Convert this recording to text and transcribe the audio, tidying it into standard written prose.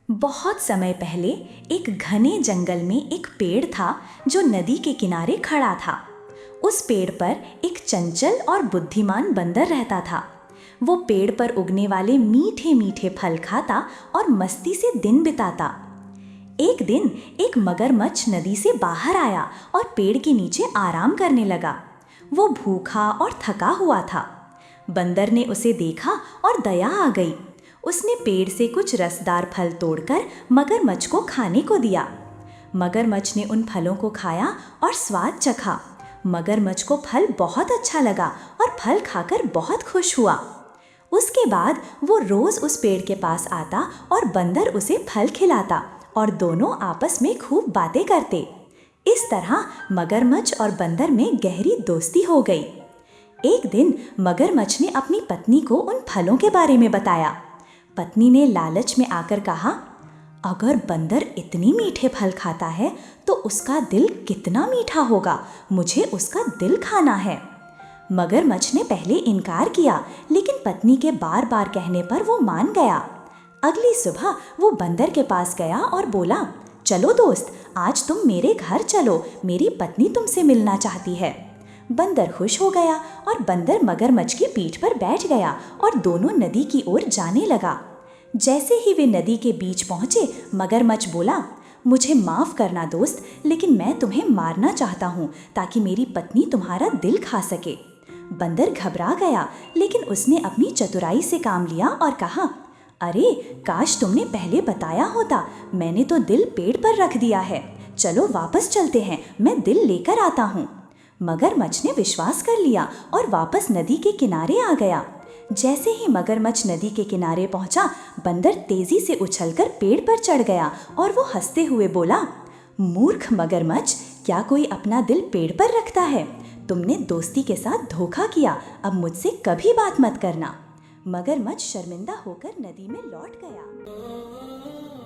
बहुत समय पहले एक घने जंगल में एक पेड़ था जो नदी के किनारे खड़ा था। उस पेड़ पर एक चंचल और बुद्धिमान बंदर रहता था। वो पेड़ पर उगने वाले मीठे मीठे फल खाता और मस्ती से दिन बिताता। एक दिन एक मगरमच्छ नदी से बाहर आया और पेड़ के नीचे आराम करने लगा। वो भूखा और थका हुआ था। बंदर ने उसे देखा और दया आ गई। उसने पेड़ से कुछ रसदार फल तोड़कर मगरमच्छ को खाने को दिया। मगरमच्छ ने उन फलों को खाया और स्वाद चखा। मगरमच्छ को फल बहुत अच्छा लगा और फल खाकर बहुत खुश हुआ। उसके बाद वो रोज उस पेड़ के पास आता और बंदर उसे फल खिलाता और दोनों आपस में खूब बातें करते। इस तरह मगरमच्छ और बंदर में गहरी दोस्ती हो गई। एक दिन मगरमच्छ ने अपनी पत्नी को उन फलों के बारे में बताया। पत्नी ने लालच में आकर कहा, अगर बंदर इतनी मीठे फल खाता है तो उसका दिल कितना मीठा होगा, मुझे उसका दिल खाना है। मगरमच्छ ने पहले इनकार किया, लेकिन पत्नी के बार बार कहने पर वो मान गया। अगली सुबह वो बंदर के पास गया और बोला, चलो दोस्त, आज तुम मेरे घर चलो, मेरी पत्नी तुमसे मिलना चाहती है। बंदर खुश हो गया और बंदर मगरमच्छ की पीठ पर बैठ गया और दोनों नदी की ओर जाने लगा। जैसे ही वे नदी के बीच पहुंचे, मगरमच्छ बोला, मुझे माफ करना दोस्त, लेकिन मैं तुम्हें मारना चाहता हूँ ताकि मेरी पत्नी तुम्हारा दिल खा सके। बंदर घबरा गया, लेकिन उसने अपनी चतुराई से काम लिया और कहा, अरे काश तुमने पहले बताया होता, मैंने तो दिल पेड़ पर रख दिया है। चलो वापस चलते हैं, मैं दिल लेकर आता हूँ। मगरमच्छ ने विश्वास कर लिया और वापस नदी के किनारे आ गया। जैसे ही मगरमच्छ नदी के किनारे पहुंचा, बंदर तेजी से उछलकर पेड़ पर चढ़ गया और वो हंसते हुए बोला, मूर्ख मगरमच्छ, क्या कोई अपना दिल पेड़ पर रखता है? तुमने दोस्ती के साथ धोखा किया, अब मुझसे कभी बात मत करना। मगरमच्छ शर्मिंदा होकर नदी में लौट गया।